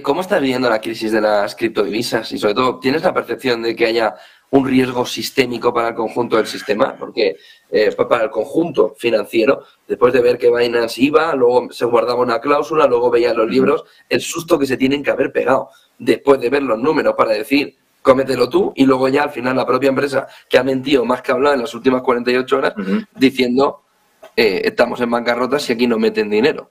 ¿Cómo estás viendo la crisis de las criptodivisas? Y sobre todo, ¿tienes la percepción de que haya un riesgo sistémico para el conjunto del sistema? Porque para el conjunto financiero, después de ver que Binance iba, luego se guardaba una cláusula, luego veían los libros, el susto que se tienen que haber pegado después de ver los números para decir, cómetelo tú, y luego ya al final la propia empresa que ha mentido más que hablado en las últimas 48 horas diciendo, estamos en bancarrota si aquí no meten dinero.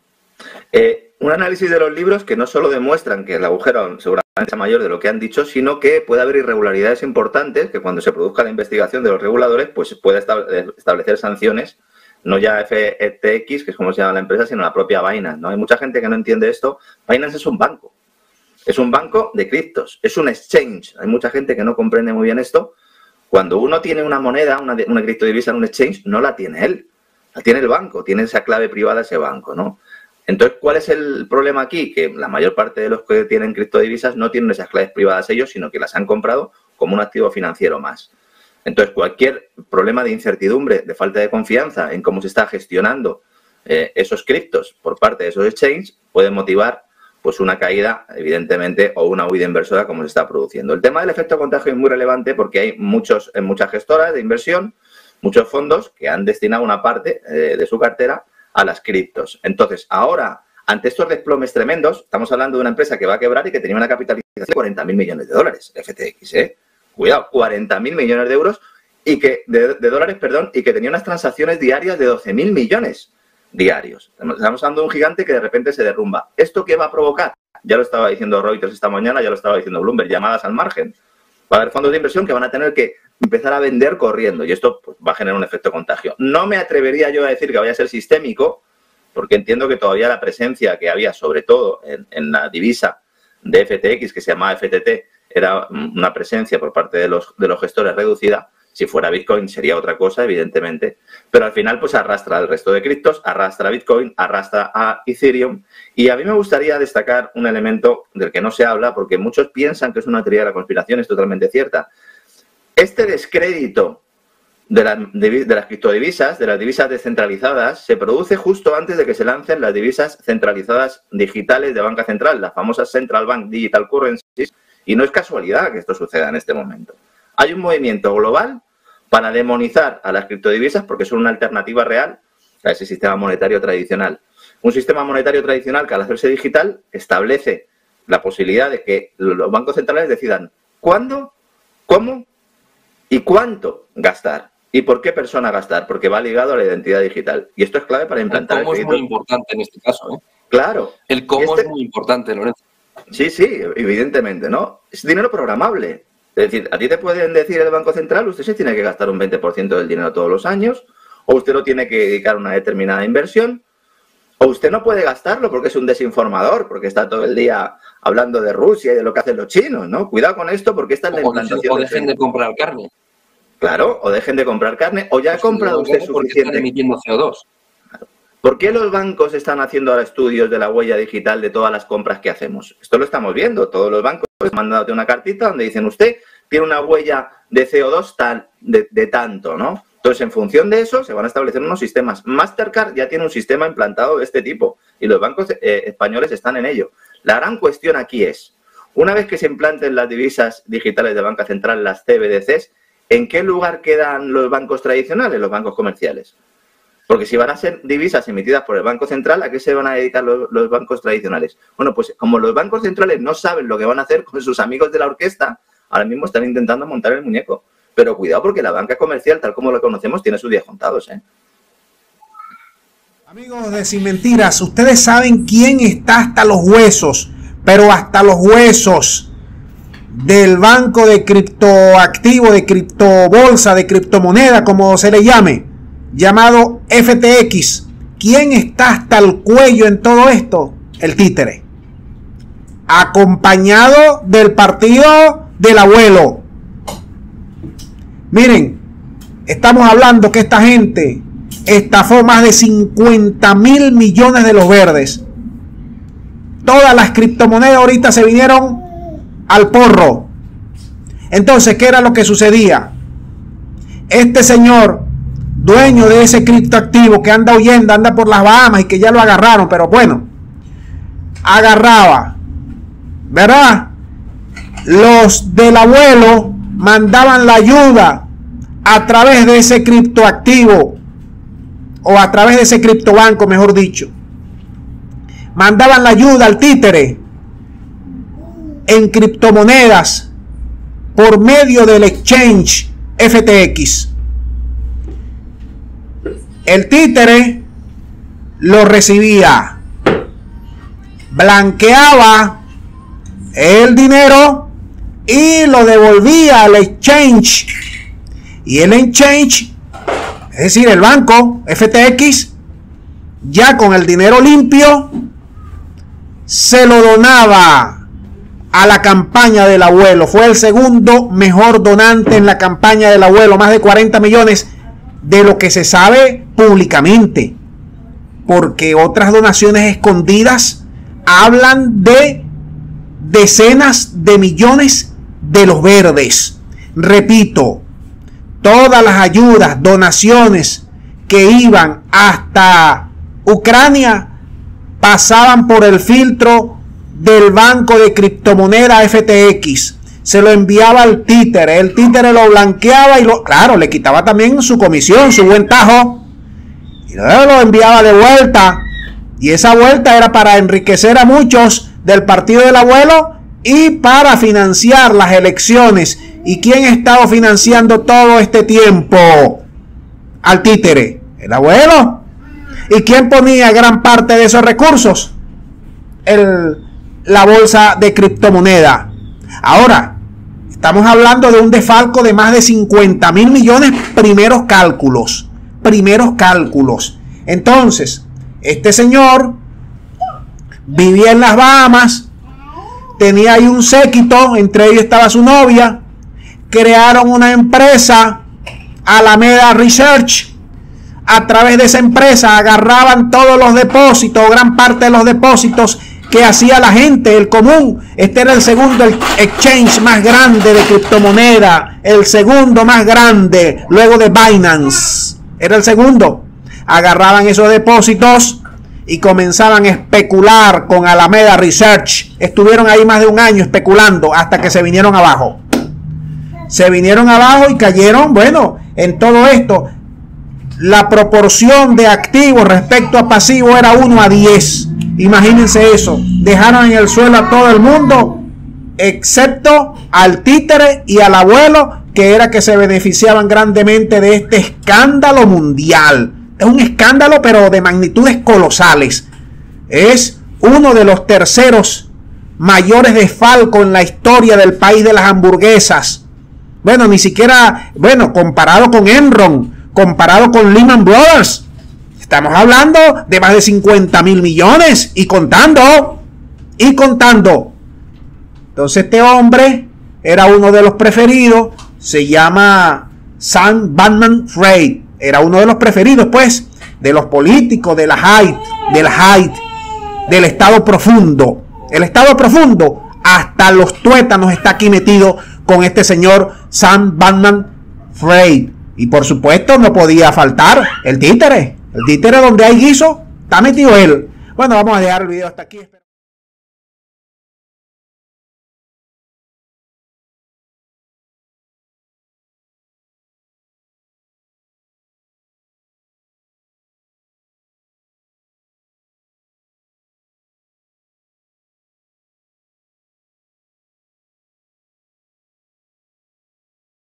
Un análisis de los libros que no solo demuestran que el agujero seguramente es mayor de lo que han dicho, sino que puede haber irregularidades importantes que cuando se produzca la investigación de los reguladores, pues puede establecer sanciones, no ya FTX, que es como se llama la empresa, sino la propia Binance, ¿no? Hay mucha gente que no entiende esto. Binance es un banco de criptos, es un exchange. Hay mucha gente que no comprende muy bien esto. Cuando uno tiene una moneda, una criptodivisa en un exchange, no la tiene él, la tiene el banco, tiene esa clave privada ese banco, ¿no? Entonces, ¿cuál es el problema aquí? Que la mayor parte de los que tienen criptodivisas no tienen esas claves privadas ellos, sino que las han comprado como un activo financiero más. Entonces, cualquier problema de incertidumbre, de falta de confianza en cómo se está gestionando esos criptos por parte de esos exchanges puede motivar pues una caída, evidentemente, o una huida inversora como se está produciendo. El tema del efecto contagio es muy relevante porque hay muchas gestoras de inversión, muchos fondos que han destinado una parte de su cartera a las criptos. Entonces, ahora, ante estos desplomes tremendos, estamos hablando de una empresa que va a quebrar y que tenía una capitalización de 40.000 millones de dólares, FTX, Cuidado, 40.000 millones de euros y que de dólares, y que tenía unas transacciones diarias de 12.000 millones diarios. Estamos hablando de un gigante que de repente se derrumba. ¿Esto qué va a provocar? Ya lo estaba diciendo Reuters esta mañana, ya lo estaba diciendo Bloomberg, llamadas al margen. Va a haber fondos de inversión que van a tener que empezar a vender corriendo y esto pues, va a generar un efecto contagio. No me atrevería yo a decir que vaya a ser sistémico, porque entiendo que todavía la presencia que había, sobre todo en la divisa de FTX, que se llamaba FTT, era una presencia por parte de los gestores reducida. Si fuera Bitcoin sería otra cosa, evidentemente. Pero al final pues arrastra al resto de criptos, arrastra a Bitcoin, arrastra a Ethereum. Y a mí me gustaría destacar un elemento del que no se habla, porque muchos piensan que es una teoría de la conspiración, es totalmente cierta. Este descrédito de las criptodivisas, de las divisas descentralizadas, se produce justo antes de que se lancen las divisas centralizadas digitales de banca central, las famosas Central Bank Digital Currencies, y no es casualidad que esto suceda en este momento. Hay un movimiento global para demonizar a las criptodivisas porque son una alternativa real a ese sistema monetario tradicional. Un sistema monetario tradicional que al hacerse digital establece la posibilidad de que los bancos centrales decidan cuándo, cómo y cuánto gastar. ¿Y por qué persona gastar? Porque va ligado a la identidad digital. Y esto es clave para implantar el crédito. El cómo es muy importante en este caso, ¿eh? Claro. El cómo es muy importante, Lorenzo. Sí, evidentemente, ¿no? Es dinero programable. Es decir, a ti te pueden decir el Banco Central, usted se tiene que gastar un 20% del dinero todos los años, o usted lo tiene que dedicar a una determinada inversión, o usted no puede gastarlo porque es un desinformador, porque está todo el día hablando de Rusia y de lo que hacen los chinos, ¿no? Cuidado con esto porque esta es la implantación. O dejen de comprar carne. Claro, o dejen de comprar carne, o ya ha comprado usted suficiente. Están emitiendo CO2. Claro. ¿Por qué los bancos están haciendo ahora estudios de la huella digital de todas las compras que hacemos? Esto lo estamos viendo. Todos los bancos mandan una cartita donde dicen usted tiene una huella de CO2 de tanto, ¿no? Entonces, en función de eso, se van a establecer unos sistemas. Mastercard ya tiene un sistema implantado de este tipo y los bancos españoles están en ello. La gran cuestión aquí es, una vez que se implanten las divisas digitales de banca central, las CBDCs, ¿en qué lugar quedan los bancos tradicionales, los bancos comerciales? Porque si van a ser divisas emitidas por el Banco Central, ¿a qué se van a dedicar los bancos tradicionales? Bueno, pues como los bancos centrales no saben lo que van a hacer con sus amigos de la orquesta, ahora mismo están intentando montar el muñeco. Pero cuidado porque la banca comercial, tal como lo conocemos, tiene sus días contados, ¿eh? Amigos de Sin Mentiras, ustedes saben quién está hasta los huesos, pero hasta los huesos del banco de criptoactivo, de criptobolsa, de criptomoneda, como se le llame, llamado FTX. ¿Quién está hasta el cuello en todo esto? El títere. Acompañado del partido del abuelo. Miren, estamos hablando que esta gente estafó más de 50.000 millones de los verdes. Todas las criptomonedas ahorita se vinieron al porro. Entonces, ¿qué era lo que sucedía? Este señor, dueño de ese criptoactivo que anda huyendo, anda por las Bahamas y que ya lo agarraron, pero bueno, agarraba, ¿verdad? Los del abuelo mandaban la ayuda a través de ese criptoactivo, o a través de ese criptobanco, mejor dicho. Mandaban la ayuda al títere en criptomonedas por medio del exchange FTX. El títere lo recibía, blanqueaba el dinero y lo devolvía al exchange. Y el exchange, es decir, el banco FTX, ya con el dinero limpio, se lo donaba a la campaña del abuelo. Fue el segundo mejor donante en la campaña del abuelo, más de 40 millones de lo que se sabe públicamente, porque otras donaciones escondidas hablan de decenas de millones de los verdes. Repito, todas las ayudas, donaciones que iban hasta Ucrania pasaban por el filtro del banco de criptomoneda FTX. Se lo enviaba al títere, el títere lo blanqueaba y claro, le quitaba también su comisión, su buen tajo, y luego lo enviaba de vuelta. Y esa vuelta era para enriquecer a muchos del partido del abuelo y para financiar las elecciones. ¿Y quién ha estado financiando todo este tiempo al títere? El abuelo. ¿Y quién ponía gran parte de esos recursos? La bolsa de criptomoneda. Ahora, estamos hablando de un desfalco de más de 50 mil millones, primeros cálculos. Entonces, este señor vivía en las Bahamas, tenía ahí un séquito, entre ellos estaba su novia, crearon una empresa, Alameda Research. A través de esa empresa agarraban todos los depósitos, gran parte de los depósitos que hacía la gente, el común. Este era el segundo exchange más grande de criptomoneda, el segundo más grande, luego de Binance. Era el segundo. Agarraban esos depósitos y comenzaban a especular con Alameda Research. Estuvieron ahí más de un año especulando hasta que se vinieron abajo. Se vinieron abajo y cayeron, bueno, en todo esto. La proporción de activos respecto a pasivos era 1 a 10. Imagínense eso. Dejaron en el suelo a todo el mundo, excepto al títere y al abuelo, que era que se beneficiaban grandemente de este escándalo mundial. Es un escándalo, pero de magnitudes colosales. Es uno de los terceros mayores desfalcos en la historia del país de las hamburguesas. Bueno, ni siquiera, bueno, comparado con Enron, comparado con Lehman Brothers, estamos hablando de más de 50 mil millones y contando. Entonces este hombre era uno de los preferidos, se llama Sam Bankman-Fried, era uno de los preferidos, pues, de los políticos de la Hyde, del Estado Profundo. El Estado Profundo, hasta los tuétanos está aquí metido con este señor Sam Bankman-Fried. Y por supuesto no podía faltar el títere. El títere donde hay guiso, está metido él. Bueno, vamos a dejar el video hasta aquí.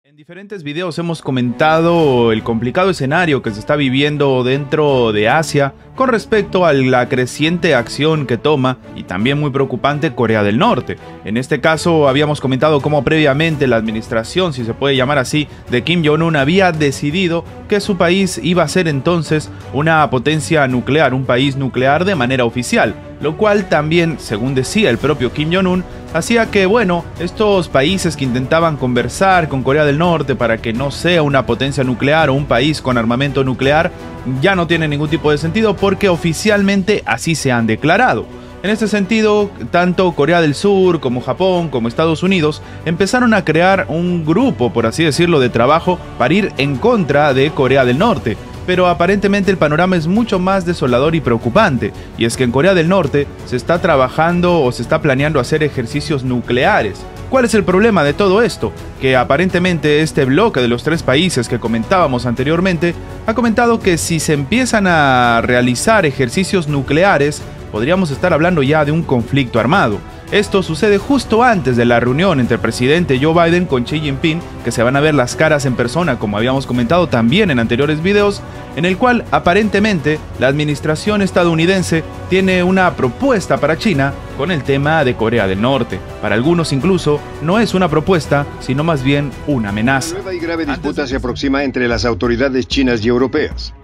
En diferentes videos hemos comentado el complicado escenario que se está viviendo dentro de Asia con respecto a la creciente acción que toma, y también muy preocupante, Corea del Norte. En este caso habíamos comentado cómo previamente la administración, si se puede llamar así, de Kim Jong-un había decidido que su país iba a ser entonces una potencia nuclear, un país nuclear de manera oficial, lo cual también, según decía el propio Kim Jong-un, hacía que, bueno, estos países que intentaban conversar con Corea del Norte para que no sea una potencia nuclear o un país con armamento nuclear, ya no tiene ningún tipo de sentido porque oficialmente así se han declarado. En este sentido, tanto Corea del Sur como Japón como Estados Unidos empezaron a crear un grupo, por así decirlo, de trabajo para ir en contra de Corea del Norte. pero aparentemente el panorama es mucho más desolador y preocupante, y es que en Corea del Norte se está trabajando o se está planeando hacer ejercicios nucleares. ¿Cuál es el problema de todo esto? Que aparentemente este bloque de los 3 países que comentábamos anteriormente ha comentado que si se empiezan a realizar ejercicios nucleares, podríamos estar hablando ya de un conflicto armado. Esto sucede justo antes de la reunión entre el presidente Joe Biden con Xi Jinping, que se van a ver las caras en persona, como habíamos comentado también en anteriores videos, en el cual aparentemente la administración estadounidense tiene una propuesta para China con el tema de Corea del Norte. Para algunos incluso no es una propuesta, sino más bien una amenaza. Una nueva y grave disputa se aproxima entre las autoridades chinas y europeas.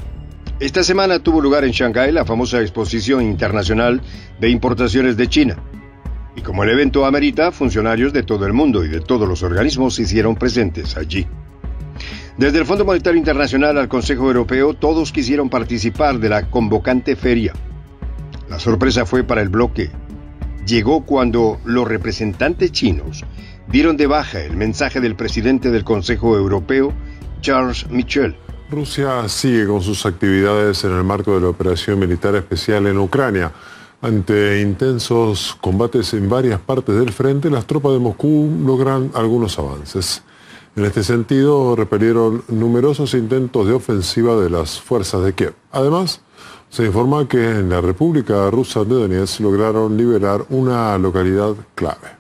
Esta semana tuvo lugar en Shanghái la famosa Exposición Internacional de Importaciones de China. Y como el evento amerita, funcionarios de todo el mundo y de todos los organismos se hicieron presentes allí. Desde el Fondo Monetario Internacional al Consejo Europeo, todos quisieron participar de la convocante feria. La sorpresa fue para el bloque. Llegó cuando los representantes chinos dieron de baja el mensaje del presidente del Consejo Europeo, Charles Michel. Rusia sigue con sus actividades en el marco de la operación militar especial en Ucrania. Ante intensos combates en varias partes del frente, las tropas de Moscú logran algunos avances. En este sentido, repelieron numerosos intentos de ofensiva de las fuerzas de Kiev. Además, se informa que en la República Rusa de Donetsk lograron liberar una localidad clave.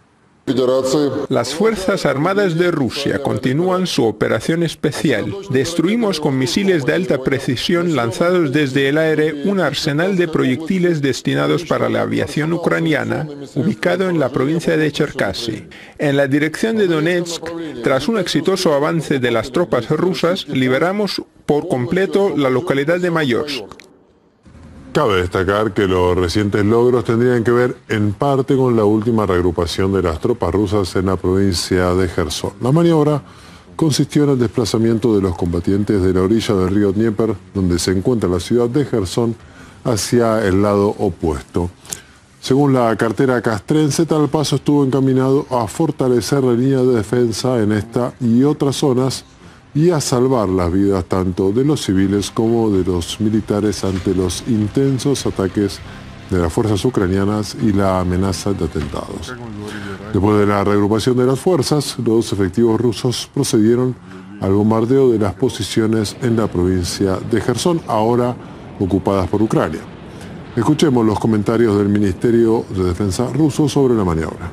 Las Fuerzas Armadas de Rusia continúan su operación especial. Destruimos con misiles de alta precisión lanzados desde el aire un arsenal de proyectiles destinados para la aviación ucraniana, ubicado en la provincia de Cherkasy. En la dirección de Donetsk, tras un exitoso avance de las tropas rusas, liberamos por completo la localidad de Mayorsk. Cabe destacar que los recientes logros tendrían que ver en parte con la última reagrupación de las tropas rusas en la provincia de Jersón. La maniobra consistió en el desplazamiento de los combatientes de la orilla del río Dnieper, donde se encuentra la ciudad de Jersón, hacia el lado opuesto. Según la cartera castrense, tal paso estuvo encaminado a fortalecer la línea de defensa en esta y otras zonas y a salvar las vidas tanto de los civiles como de los militares ante los intensos ataques de las fuerzas ucranianas y la amenaza de atentados. Después de la reagrupación de las fuerzas, los efectivos rusos procedieron al bombardeo de las posiciones en la provincia de Jersón, ahora ocupadas por Ucrania. Escuchemos los comentarios del Ministerio de Defensa ruso sobre la maniobra.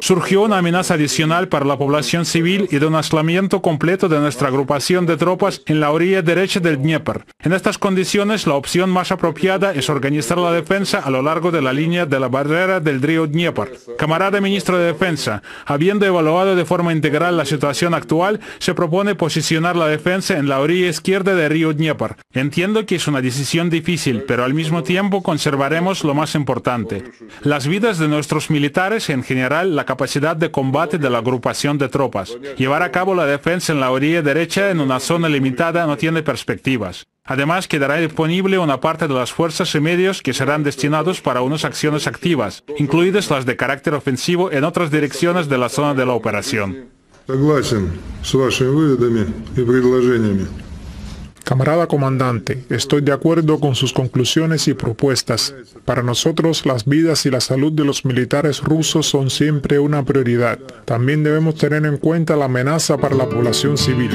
Surgió una amenaza adicional para la población civil y de un aislamiento completo de nuestra agrupación de tropas en la orilla derecha del Dnieper. En estas condiciones, la opción más apropiada es organizar la defensa a lo largo de la línea de la barrera del río Dnieper. Camarada Ministro de Defensa, habiendo evaluado de forma integral la situación actual, se propone posicionar la defensa en la orilla izquierda del río Dnieper. Entiendo que es una decisión difícil, pero al mismo tiempo conservaremos lo más importante: las vidas de nuestros militares, en general la capacidad de combate de la agrupación de tropas. Llevar a cabo la defensa en la orilla derecha en una zona limitada no tiene perspectivas. Además, quedará disponible una parte de las fuerzas y medios que serán destinados para unas acciones activas, incluidas las de carácter ofensivo en otras direcciones de la zona de la operación. Camarada comandante, estoy de acuerdo con sus conclusiones y propuestas. Para nosotros, las vidas y la salud de los militares rusos son siempre una prioridad. También debemos tener en cuenta la amenaza para la población civil.